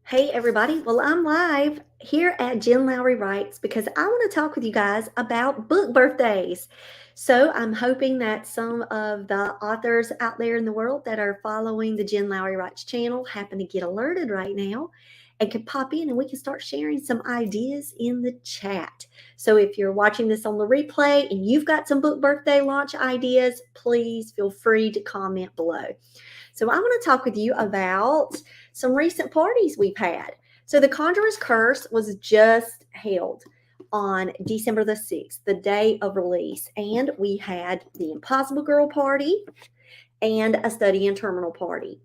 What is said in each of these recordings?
Hey everybody, well, I'm live here at Jen Lowry Writes because I want to talk with you guys about book birthdays. So I'm hoping that some of the authors out there in the world that are following the Jen Lowry Writes channel happen to get alerted right now and can pop in and we can start sharing some ideas in the chat. So if you're watching this on the replay and you've got some book birthday launch ideas, please feel free to comment below. So I want to talk with you about some recent parties we've had. So the Conjurer's Curse was just held on December the 6th, the day of release, and we had the Impossible Girl party and a study and terminal party.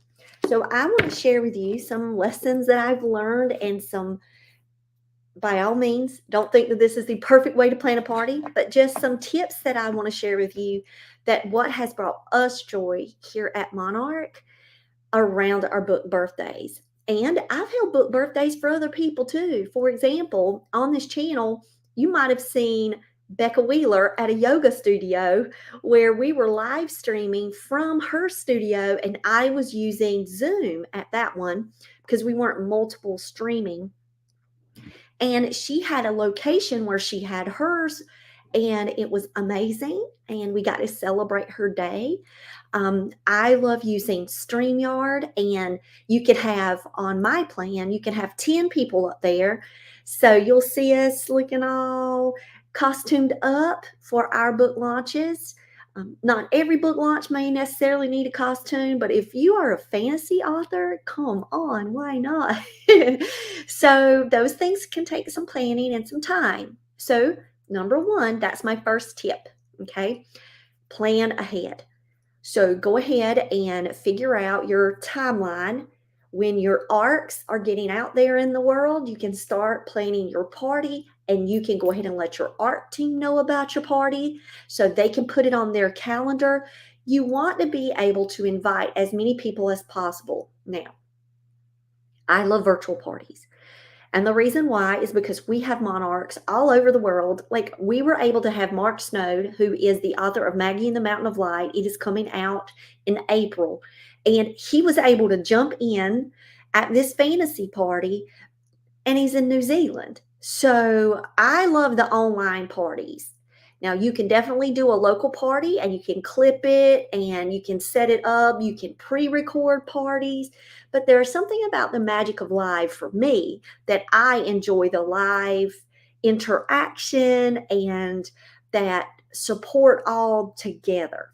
So I want to share with you some lessons that I've learned and some, by all means, don't think that this is the perfect way to plan a party, but just some tips that I want to share with you that what has brought us joy here at Monarch around our book birthdays. And I've held book birthdays for other people too. For example, on this channel, you might have seen Becca Wheeler at a yoga studio where we were live streaming from her studio, and I was using Zoom at that one because we weren't multiple streaming. And she had a location where she had hers, and it was amazing. And we got to celebrate her day. I love using StreamYard, and you could have on my plan, you can have 10 people up there. So you'll see us looking all costumed up for our book launches. Not every book launch may necessarily need a costume, but if you are a fantasy author, come on, why not? So those things can take some planning and some time. So, number one, that's my first tip. Okay. Plan ahead. So go ahead and figure out your timeline. When your arcs are getting out there in the world, you can start planning your party, and you can go ahead and let your art team know about your party so they can put it on their calendar. You want to be able to invite as many people as possible. Now, I love virtual parties. And the reason why is because we have monarchs all over the world. Like, we were able to have Mark Snode, who is the author of Maggie and the Mountain of Light. It is coming out in April. And he was able to jump in at this fantasy party, and he's in New Zealand. So I love the online parties. Now, you can definitely do a local party and you can clip it and you can set it up. You can pre record parties. But there's something about the magic of live for me that I enjoy the live interaction and that support all together.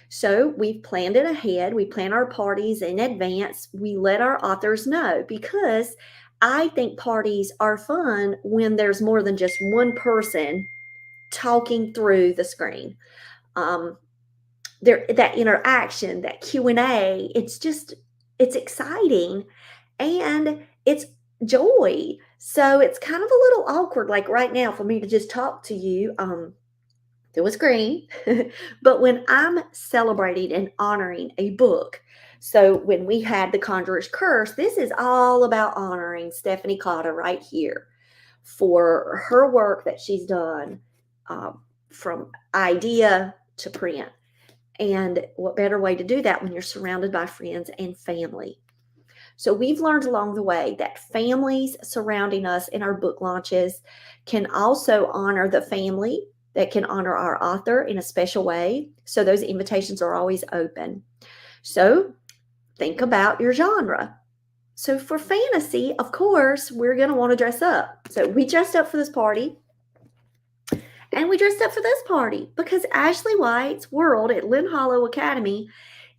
So we've planned it ahead. We plan our parties in advance. We let our authors know because I think parties are fun when there's more than just one person talking through the screen. Um, there, that interaction, that Q&A, it's exciting and it's joy. So it's kind of a little awkward, like right now, for me to just talk to you. It was green. But when I'm celebrating and honoring a book, so when we had The Conjurer's Curse, this is all about honoring Stephanie Cotta right here for her work that she's done, from idea to print. And what better way to do that when you're surrounded by friends and family? So we've learned along the way that families surrounding us in our book launches can also honor the family, that can honor our author in a special way. So those invitations are always open. So think about your genre. So for fantasy, of course, we're going to want to dress up. So we dressed up for this party. And we dressed up for this party because Ashley White's world at Lynn Hollow Academy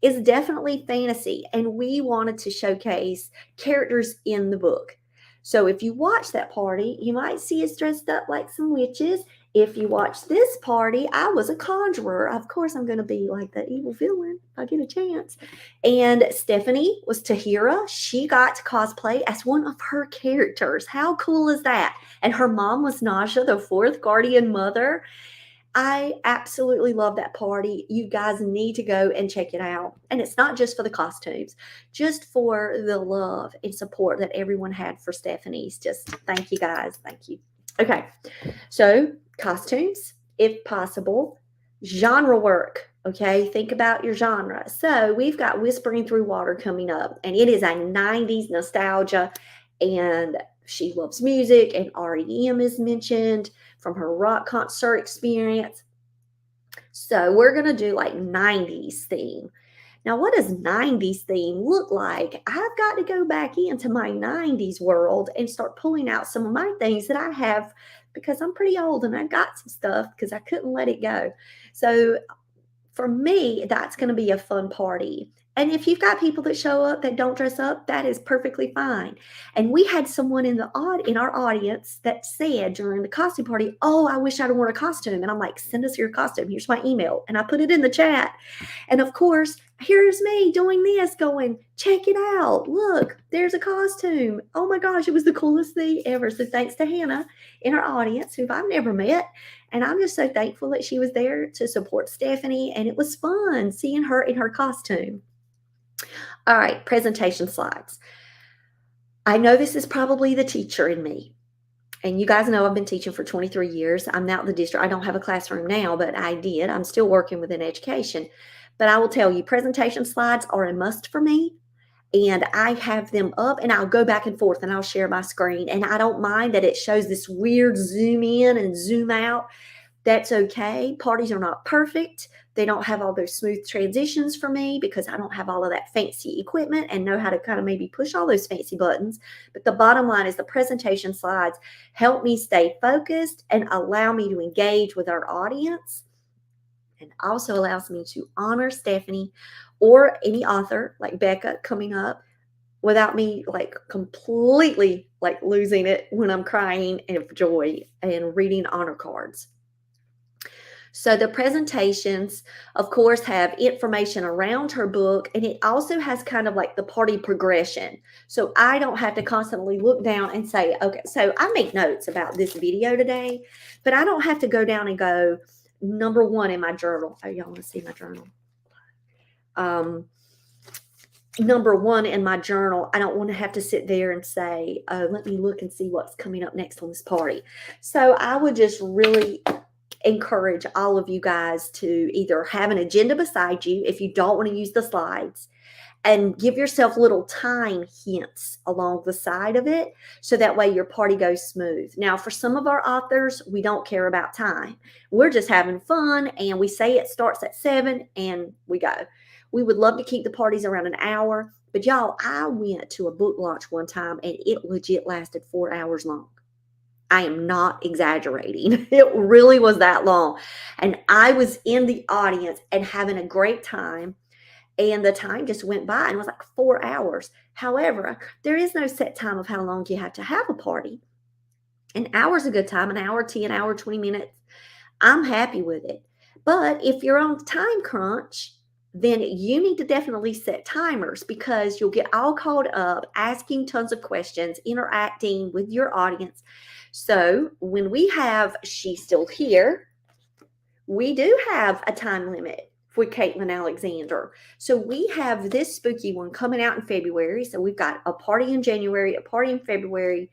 is definitely fantasy, and we wanted to showcase characters in the book. So if you watch that party, you might see us dressed up like some witches. If you watch this party, I was a conjurer. Of course, I'm going to be like the evil villain if I get a chance. And Stephanie was Tahira. She got to cosplay as one of her characters. How cool is that? And her mom was Naja, the fourth guardian mother. I absolutely love that party. You guys need to go and check it out. And it's not just for the costumes, just for the love and support that everyone had for Stephanie's. Just thank you guys. Thank you. Okay. So, costumes, if possible, genre work. Okay. Think about your genre. So, we've got Whispering Through Water coming up, and it is a 90s nostalgia. and she loves music, and REM is mentioned from her rock concert experience. So we're going to do like 90s theme. Now, what does 90s theme look like? I've got to go back into my 90s world and start pulling out some of my things that I have because I'm pretty old and I got some stuff because I couldn't let it go. So for me, that's going to be a fun party. And if you've got people that show up that don't dress up, that is perfectly fine. And we had someone in our audience that said during the costume party, "Oh, I wish I'd worn a costume." And I'm like, "Send us your costume. Here's my email." And I put it in the chat. And of course, here's me doing this, going, "Check it out. Look, there's a costume. Oh my gosh, it was the coolest thing ever." So thanks to Hannah in our audience, who I've never met. And I'm just so thankful that she was there to support Stephanie. And it was fun seeing her in her costume. All right, presentation slides. I know this is probably the teacher in me. And you guys know I've been teaching for 23 years. I'm out in the district. I don't have a classroom now, but I did. I'm still working within education. But I will tell you, presentation slides are a must for me. And I have them up and I'll go back and forth and I'll share my screen. And I don't mind that it shows this weird zoom in and zoom out. That's okay. Parties are not perfect. They don't have all those smooth transitions for me because I don't have all of that fancy equipment and know how to kind of maybe push all those fancy buttons. But the bottom line is the presentation slides help me stay focused and allow me to engage with our audience, and also allows me to honor Stephanie or any author like Becca coming up without me like completely like losing it when I'm crying of joy and reading honor cards. So the presentations, of course, have information around her book, and it also has kind of like the party progression. So I don't have to constantly look down and say, okay, so I make notes about this video today, but I don't have to go down and go, number one in my journal. Oh, y'all want to see my journal? Number one in my journal, I don't want to have to sit there and say, oh, let me look and see what's coming up next on this party. So I would just really encourage all of you guys to either have an agenda beside you if you don't want to use the slides, and give yourself little time hints along the side of it so that way your party goes smooth. Now, for some of our authors, we don't care about time. We're just having fun and we say it starts at 7 and we go. We would love to keep the parties around an hour, but y'all, I went to a book launch one time and it legit lasted 4 hours long. I am not exaggerating. It really was that long. And I was in the audience and having a great time. And the time just went by and it was like 4 hours. However, there is no set time of how long you have to have a party. An hour is a good time, an hour 10, an hour 20 minutes. I'm happy with it. But if you're on time crunch, then you need to definitely set timers because you'll get all caught up asking tons of questions, interacting with your audience. So when we have She's Still Here, we do have a time limit for Caitlin Alexander. So we have this spooky one coming out in February. So we've got a party in January, a party in February.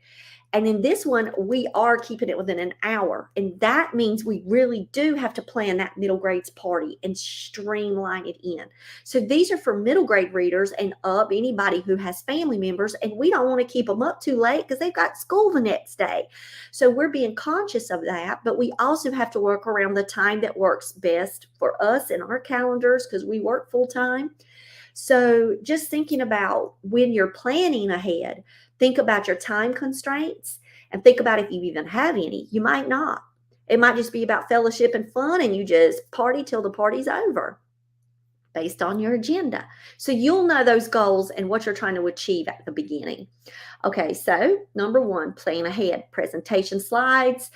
And in this one, we are keeping it within an hour. And that means we really do have to plan that middle grades party and streamline it in. So these are for middle grade readers and up anybody who has family members. And we don't want to keep them up too late because they've got school the next day. So we're being conscious of that. But we also have to work around the time that works best for us and our calendars because we work full time. So just thinking about when you're planning ahead, think about your time constraints and think about if you even have any. You might not. It might just be about fellowship and fun and you just party till the party's over based on your agenda. So you'll know those goals and what you're trying to achieve at the beginning. Okay, so number one, plan ahead, presentation slides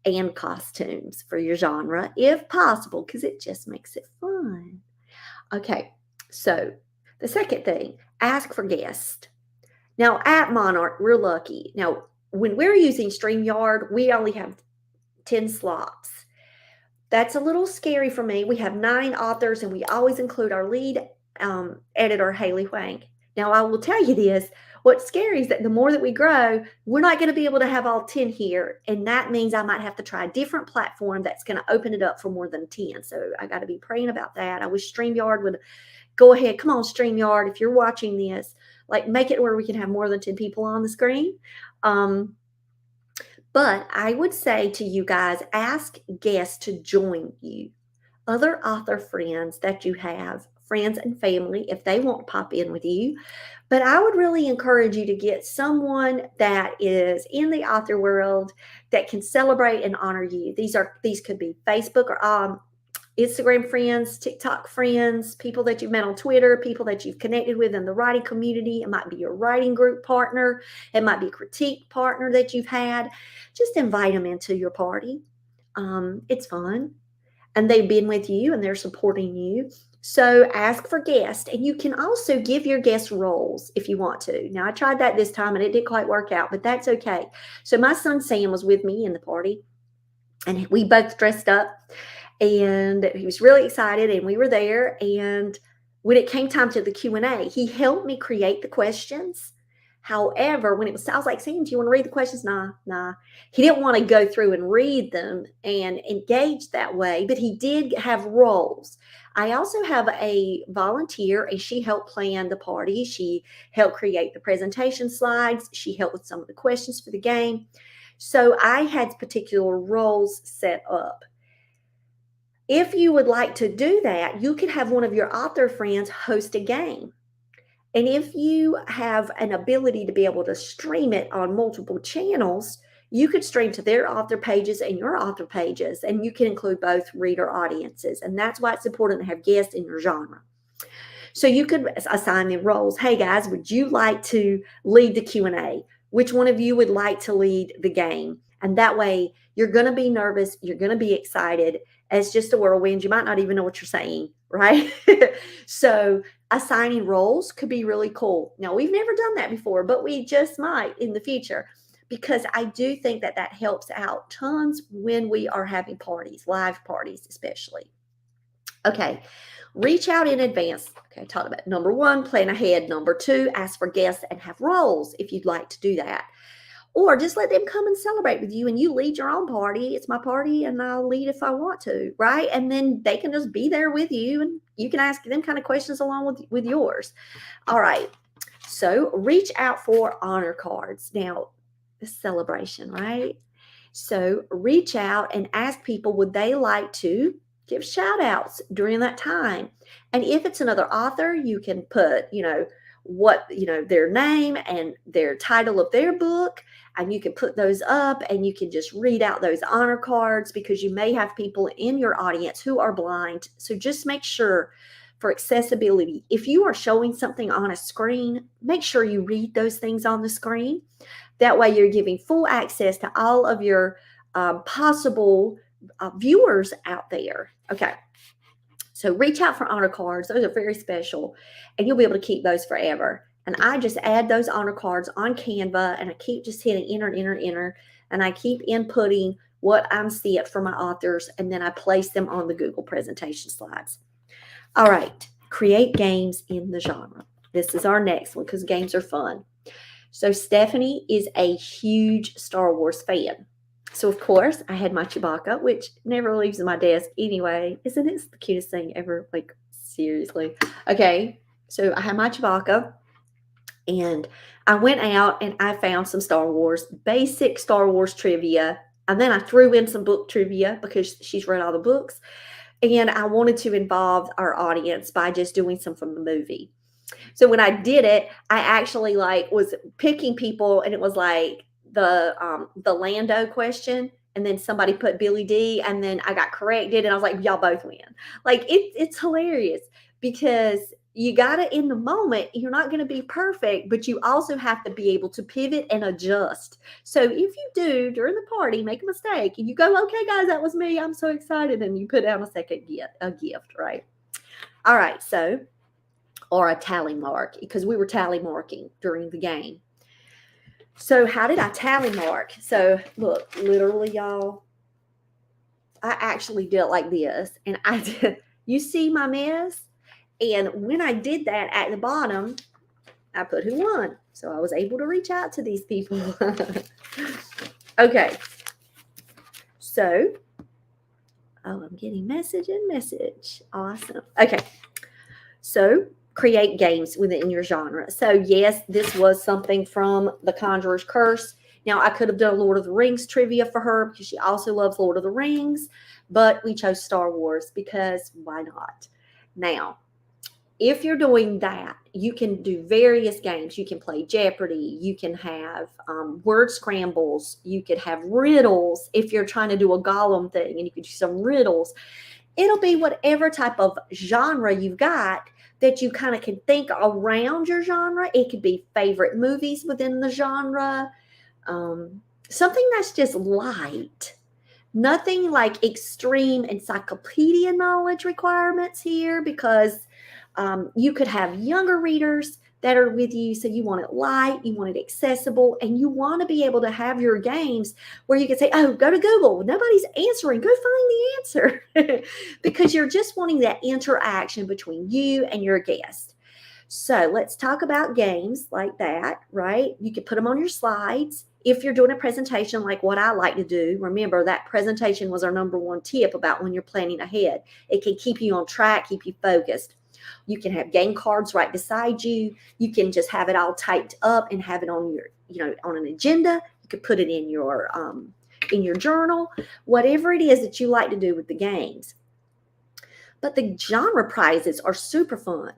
and costumes for your genre if possible because it just makes it fun. Okay, so the second thing, ask for guests. Now, at Monarch, we're lucky. Now, when we're using StreamYard, we only have 10 slots. That's a little scary for me. We have 9 authors, and we always include our lead editor, Haley Huang. Now, I will tell you this. What's scary is that the more that we grow, we're not going to be able to have all 10 here, and that means I might have to try a different platform that's going to open it up for more than 10. So I got to be praying about that. I wish StreamYard would go ahead. Come on, StreamYard, if you're watching this, like make it where we can have more than 10 people on the screen. But I would say to you guys, ask guests to join you, other author friends that you have, friends and family, if they won't pop in with you. But I would really encourage you to get someone that is in the author world that can celebrate and honor you. These could be Facebook or Instagram friends, TikTok friends, people that you've met on Twitter, people that you've connected with in the writing community. It might be your writing group partner. It might be a critique partner that you've had. Just invite them into your party. It's fun. And they've been with you and they're supporting you. So ask for guests. And you can also give your guests roles if you want to. Now, I tried that this time and it didn't quite work out, but that's okay. So my son Sam was with me in the party and we both dressed up. And he was really excited and we were there. And when it came time to the Q&A, he helped me create the questions. However, when it was, I was like, Sam, do you want to read the questions? Nah. He didn't want to go through and read them and engage that way, but he did have roles. I also have a volunteer and she helped plan the party. She helped create the presentation slides. She helped with some of the questions for the game. So I had particular roles set up. If you would like to do that, you could have one of your author friends host a game. And if you have an ability to be able to stream it on multiple channels, you could stream to their author pages and your author pages, and you can include both reader audiences. And that's why it's important to have guests in your genre. So you could assign them roles. Hey guys, would you like to lead the Q&A? Which one of you would like to lead the game? And that way you're going to be nervous. You're going to be excited. It's just a whirlwind. You might not even know what you're saying, right? So assigning roles could be really cool. Now, we've never done that before, but we just might in the future, because I do think that that helps out tons when we are having parties, live parties especially. Okay, reach out in advance. Okay, I talked about number one, plan ahead. Number two, ask for guests and have roles if you'd like to do that. Or just let them come and celebrate with you and you lead your own party. It's my party and I'll lead if I want to, right? And then they can just be there with you and you can ask them kind of questions along with yours. All right. So reach out for honor cards. Now, the celebration, right? So reach out and ask people, would they like to give shout outs during that time? And if it's another author, you can put, their name and their title of their book, and you can put those up and you can just read out those honor cards, because you may have people in your audience who are blind. So just make sure, for accessibility, if you are showing something on a screen, make sure you read those things on the screen. That way you're giving full access to all of your possible viewers out there. Okay. So reach out for honor cards. Those are very special, and you'll be able to keep those forever. And I just add those honor cards on Canva, and I keep just hitting enter, and I keep inputting what I'm seeing for my authors, and then I place them on the Google presentation slides. All right, create games in the genre. This is our next one because games are fun. So Stephanie is a huge Star Wars fan. So, of course, I had my Chewbacca, which never leaves my desk anyway. Isn't it the cutest thing ever? Like, seriously. Okay, so I had my Chewbacca, and I went out and I found some basic Star Wars trivia. And then I threw in some book trivia because she's read all the books. And I wanted to involve our audience by just doing some from the movie. So when I did it, I actually was picking people, and it was like the Lando question, and then somebody put Billy D, and then I got corrected, and I was like, y'all both win. Like it's hilarious, because you gotta, in the moment, you're not going to be perfect, but you also have to be able to pivot and adjust. So if you do during the party make a mistake and you go, okay guys, that was me, I'm so excited, and you put down a gift, right? All right, so, or a tally mark, because we were tally marking during the game. So how did I tally mark? So look, literally, y'all, I actually did it like this, and I did, you see my mess? And when I did that at the bottom, I put who won. So I was able to reach out to these people. Okay. So, I'm getting message. Awesome. Okay. So create games within your genre. So yes, this was something from The Conjurer's Curse. Now I could have done Lord of the Rings trivia for her because she also loves Lord of the Rings, but we chose Star Wars because why not? Now, if you're doing that, you can do various games. You can play Jeopardy. You can have word scrambles. You could have riddles if you're trying to do a Gollum thing, and you could do some riddles. It'll be whatever type of genre you've got that you kind of can think around your genre. It could be favorite movies within the genre, something that's just light. Nothing like extreme encyclopedia knowledge requirements here, because you could have younger readers that are with you. So you want it light, you want it accessible, and you want to be able to have your games where you can say, oh, go to Google. Nobody's answering. Go find the answer. Because you're just wanting that interaction between you and your guest. So let's talk about games like that, right? You could put them on your slides. If you're doing a presentation like what I like to do, remember that presentation was our number one tip about when you're planning ahead. It can keep you on track, keep you focused. You can have game cards right beside you. You can just have it all typed up and have it on your, on an agenda. You could put it in your journal, whatever it is that you like to do with the games. But the genre prizes are super fun.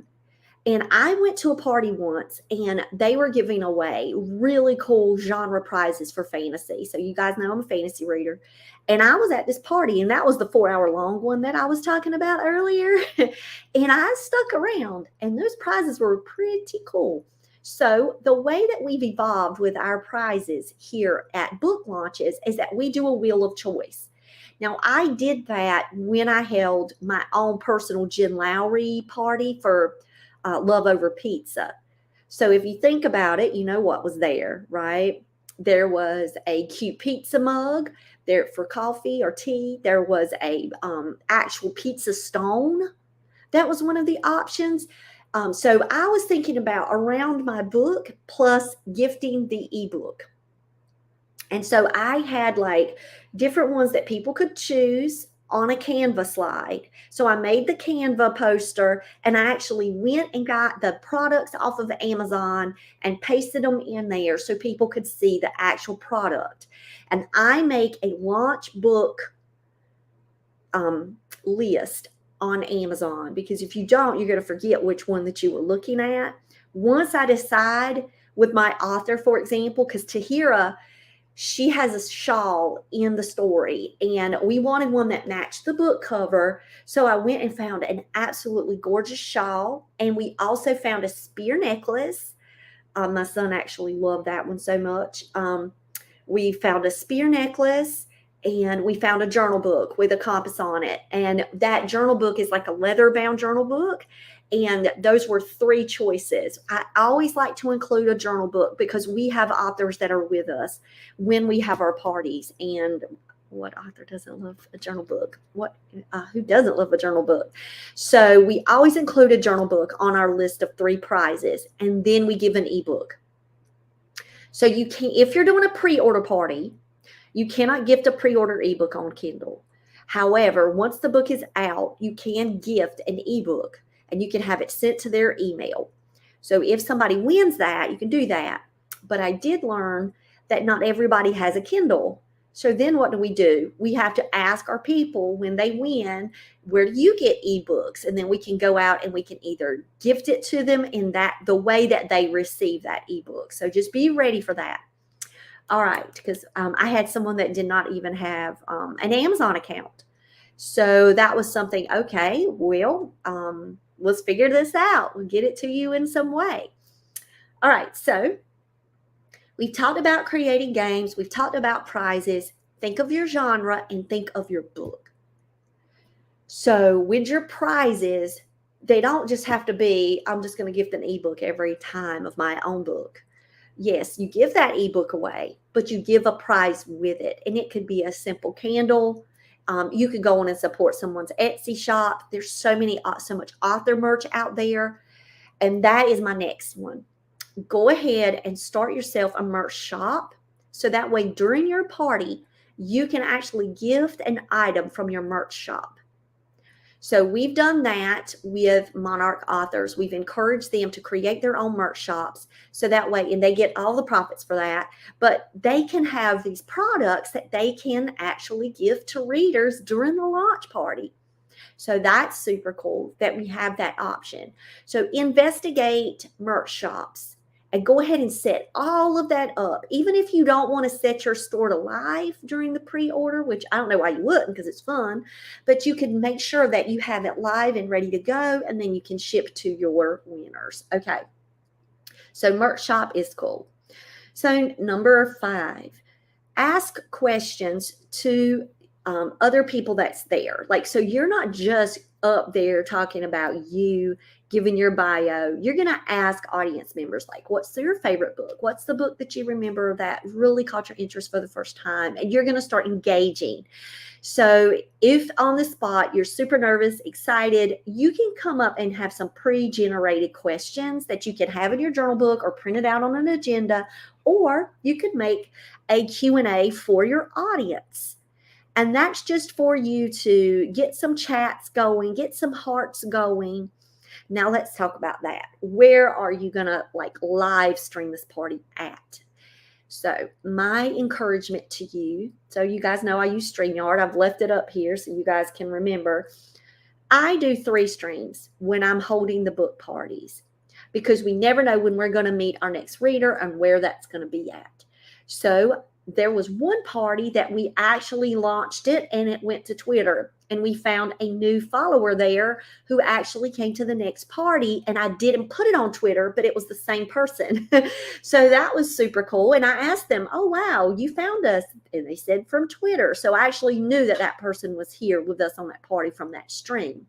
And I went to a party once and they were giving away really cool genre prizes for fantasy. So you guys know I'm a fantasy reader. And I was at this party, and that was the 4-hour long one that I was talking about earlier. And I stuck around, and those prizes were pretty cool. So the way that we've evolved with our prizes here at Book Launches is that we do a wheel of choice. Now, I did that when I held my own personal Jen Lowry party for Love Over Pizza. So if you think about it, you know what was there, right? There was a cute pizza mug there for coffee or tea. There was a actual pizza stone. That was one of the options. So I was thinking about around my book plus gifting the ebook. And so I had like different ones that people could choose on a Canva slide. So I made the Canva poster, and I actually went and got the products off of Amazon and pasted them in there so people could see the actual product. And I make a launch book list on Amazon, because if you don't, you're going to forget which one that you were looking at. Once I decide with my author, for example, because Tahira, she has a shawl in the story, and we wanted one that matched the book cover. So I went and found an absolutely gorgeous shawl, and we also found a spear necklace. My son actually loved that one so much. We found a spear necklace, and we found a journal book with a compass on it. And that journal book is like a leather-bound journal book. And those were 3 choices. I always like to include a journal book because we have authors that are with us when we have our parties. And what author doesn't love a journal book? Who doesn't love a journal book? So we always include a journal book on our list of 3 prizes, and then we give an ebook. So you can, if you're doing a pre-order party, you cannot gift a pre-order ebook on Kindle. However, once the book is out, you can gift an ebook, and you can have it sent to their email. So if somebody wins that, you can do that. But I did learn that not everybody has a Kindle. So then what do? We have to ask our people when they win, where do you get ebooks? And then we can go out and we can either gift it to them in the way that they receive that ebook. So just be ready for that. All right, because I had someone that did not even have an Amazon account. So that was something, okay, well, let's figure this out. We'll get it to you in some way. All right, so we've talked about creating games. We've talked about prizes. Think of your genre and think of your book. So with your prizes, they don't just have to be, I'm just going to gift an ebook every time of my own book. Yes, you give that ebook away, but you give a prize with it. And it could be a simple candle. You could go on and support someone's Etsy shop. There's so much author merch out there. And that is my next one. Go ahead and start yourself a merch shop. So that way during your party, you can actually gift an item from your merch shop. So we've done that with Monarch authors. We've encouraged them to create their own merch shops so that way, and they get all the profits for that, but they can have these products that they can actually give to readers during the launch party. So that's super cool that we have that option. So investigate merch shops and go ahead and set all of that up. Even if you don't want to set your store to live during the pre-order, which I don't know why you wouldn't because it's fun, but you can make sure that you have it live and ready to go, and then you can ship to your winners. Okay. So merch shop is cool. So number 5, ask questions to other people that's there. Like, so you're not just up there talking about you, giving your bio. You're going to ask audience members, like, what's your favorite book? What's the book that you remember that really caught your interest for the first time? And you're going to start engaging. So if on the spot you're super nervous, excited, you can come up and have some pre-generated questions that you can have in your journal book or print it out on an agenda, or you could make a Q&A for your audience. And that's just for you to get some chats going, get some hearts going. Now let's talk about that. Where are you going to like live stream this party at? So my encouragement to you, so you guys know I use StreamYard. I've left it up here so you guys can remember. I do 3 streams when I'm holding the book parties because we never know when we're going to meet our next reader and where that's going to be at. So there was one party that we actually launched it and it went to Twitter, and we found a new follower there who actually came to the next party, and I didn't put it on Twitter, but it was the same person. So that was super cool. And I asked them, oh, wow, you found us. And they said from Twitter. So I actually knew that that person was here with us on that party from that stream.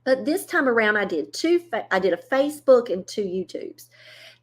But this time around, I did a Facebook and 2 YouTubes.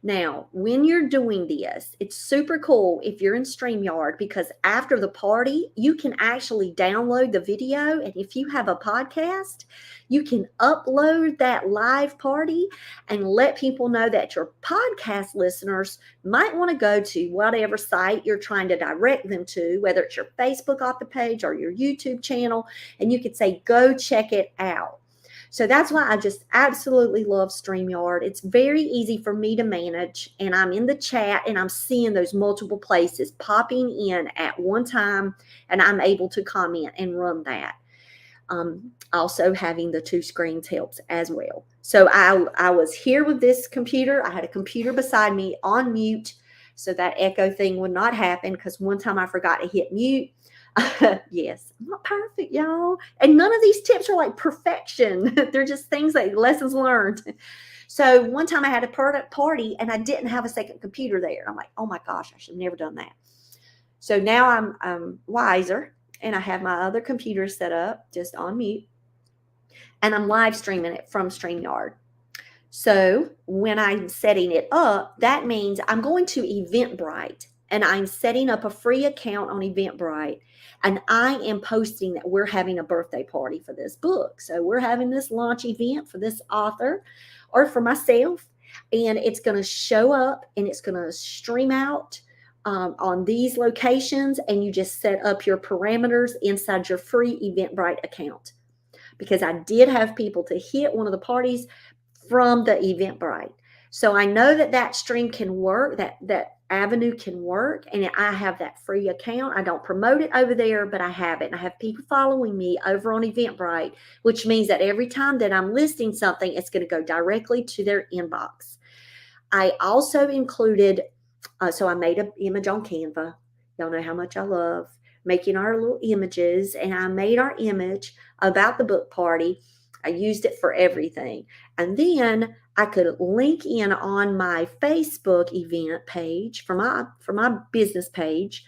Now, when you're doing this, it's super cool if you're in StreamYard, because after the party, you can actually download the video. And if you have a podcast, you can upload that live party and let people know that your podcast listeners might want to go to whatever site you're trying to direct them to, whether it's your Facebook author page or your YouTube channel, and you could say, go check it out. So that's why I just absolutely love StreamYard. It's very easy for me to manage, and I'm in the chat and I'm seeing those multiple places popping in at one time, and I'm able to comment and run that. Also having the 2 screens helps as well. So I was here with this computer. I had a computer beside me on mute so that echo thing would not happen, because one time I forgot to hit mute. Yes, I'm not perfect, y'all. And none of these tips are like perfection. They're just things that lessons learned. So one time I had a party and I didn't have a second computer there. And I'm like, oh my gosh, I should have never done that. So now I'm wiser, and I have my other computer set up just on mute, and I'm live streaming it from StreamYard. So when I'm setting it up, that means I'm going to Eventbrite, and I'm setting up a free account on Eventbrite, and I am posting that we're having a birthday party for this book. So we're having this launch event for this author or for myself, and it's going to show up and it's going to stream out on these locations, and you just set up your parameters inside your free Eventbrite account. Because I did have people to hit one of the parties from the Eventbrite. So I know that that stream can work, that avenue can work, and I have that free account. I don't promote it over there, but I have it. And I have people following me over on Eventbrite, which means that every time that I'm listing something, it's going to go directly to their inbox. I also included, so I made an image on Canva. Y'all know how much I love making our little images, and I made our image about the book party. I used it for everything. And then I could link in on my Facebook event page for my business page,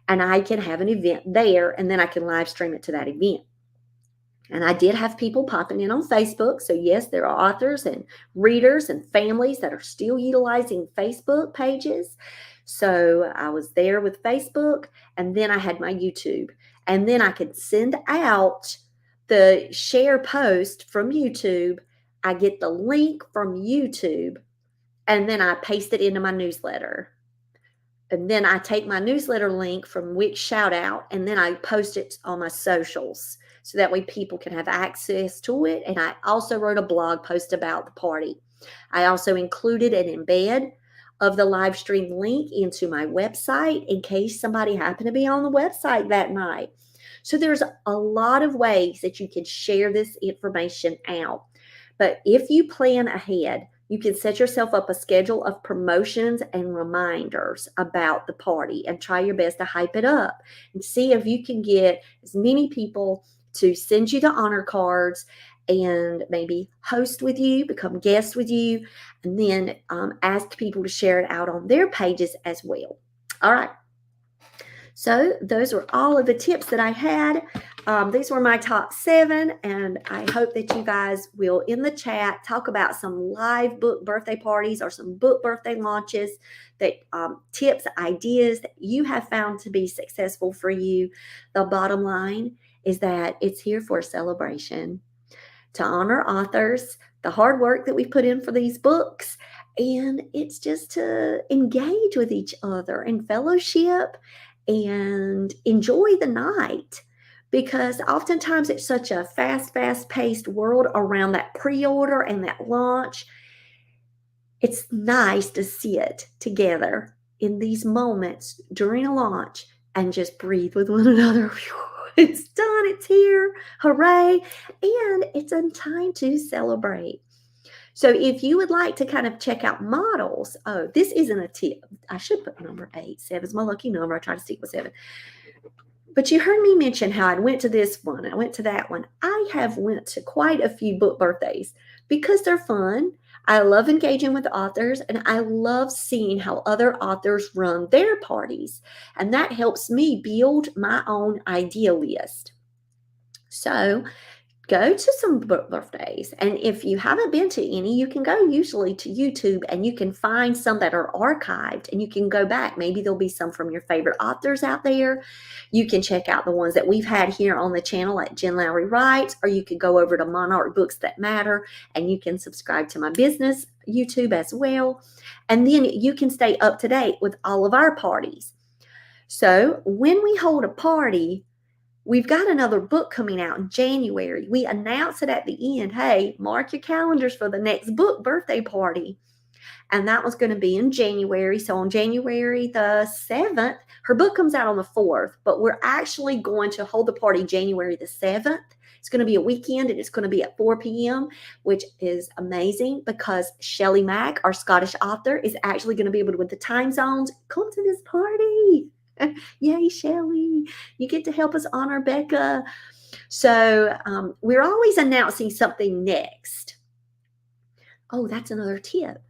and I can have an event there, and then I can live stream it to that event. And I did have people popping in on Facebook. So yes, there are authors and readers and families that are still utilizing Facebook pages. So I was there with Facebook, and then I had my YouTube, and then I could send out the share post from YouTube. I get the link from YouTube, and then I paste it into my newsletter. And then I take my newsletter link from Wix Shout Out and then I post it on my socials so that way people can have access to it. And I also wrote a blog post about the party. I also included an embed of the live stream link into my website in case somebody happened to be on the website that night. So there's a lot of ways that you can share this information out. But if you plan ahead, you can set yourself up a schedule of promotions and reminders about the party and try your best to hype it up and see if you can get as many people to send you the honor cards and maybe host with you, become guests with you, and then ask people to share it out on their pages as well. All right. So those were all of the tips that I had. These were my top 7, and I hope that you guys will, in the chat, talk about some live book birthday parties or some book birthday launches, that tips, ideas that you have found to be successful for you. The bottom line is that it's here for a celebration, to honor authors, the hard work that we put in for these books, and it's just to engage with each other and fellowship and enjoy the night, because oftentimes it's such a fast-paced world around that pre-order and that launch. It's nice to sit together in these moments during a launch and just breathe with one another. It's done, it's here, hooray, and it's a time to celebrate. So if you would like to kind of check out models, this isn't a tip. I should put number 8. 7 is my lucky number. I try to stick with 7. But you heard me mention how I went to this one, I went to that one. I have went to quite a few book birthdays because they're fun. I love engaging with authors, and I love seeing how other authors run their parties. And that helps me build my own idea list. So go to some book birthdays. And if you haven't been to any, you can go usually to YouTube and you can find some that are archived and you can go back. Maybe there'll be some from your favorite authors out there. You can check out the ones that we've had here on the channel at Jen Lowry Writes, or you could go over to Monarch Books That Matter and you can subscribe to my business YouTube as well. And then you can stay up to date with all of our parties. So when we hold a party, we've got another book coming out in January. We announce it at the end. Hey, mark your calendars for the next book birthday party. And that was going to be in January. So on January the 7th, her book comes out on the 4th, but we're actually going to hold the party January the 7th. It's going to be a weekend and it's going to be at 4 p.m., which is amazing because Shelley Mack, our Scottish author, is actually going to be able to, with the time zones, come to this party. Yay, Shelley. You get to help us honor Becca. So we're always announcing something next. Oh, that's another tip.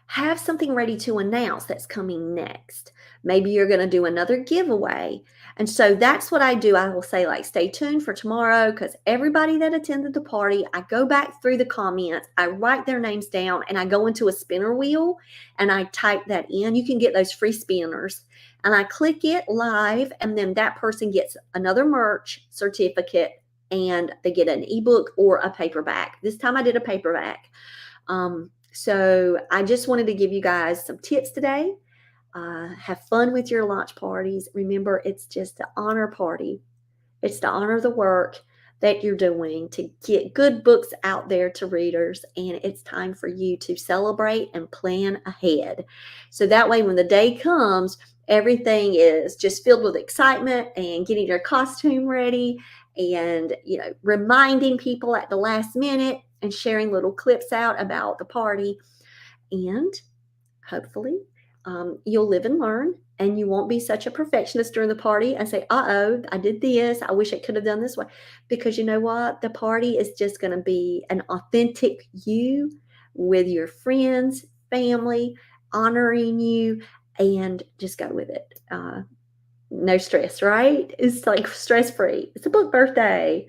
Have something ready to announce that's coming next. Maybe you're going to do another giveaway. And so that's what I do. I will say, like, stay tuned for tomorrow, because everybody that attended the party, I go back through the comments, I write their names down, and I go into a spinner wheel and I type that in. You can get those free spinners. And I click it live, and then that person gets another merch certificate, and they get an ebook or a paperback. This time I did a paperback. So I just wanted to give you guys some tips today. Have fun with your launch parties. Remember, it's just an honor party. It's to honor the work that you're doing to get good books out there to readers. And it's time for you to celebrate and plan ahead. So that way, when the day comes, everything is just filled with excitement and getting your costume ready and, reminding people at the last minute and sharing little clips out about the party. And hopefully you'll live and learn, and you won't be such a perfectionist during the party and say, uh-oh, I did this. I wish I could have done this way. Because you know what? The party is just going to be an authentic you with your friends, family, honoring you, and just go with it. No stress, right? It's like stress-free. It's a book birthday.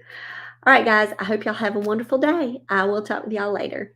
All right, guys, I hope y'all have a wonderful day. I will talk with y'all later.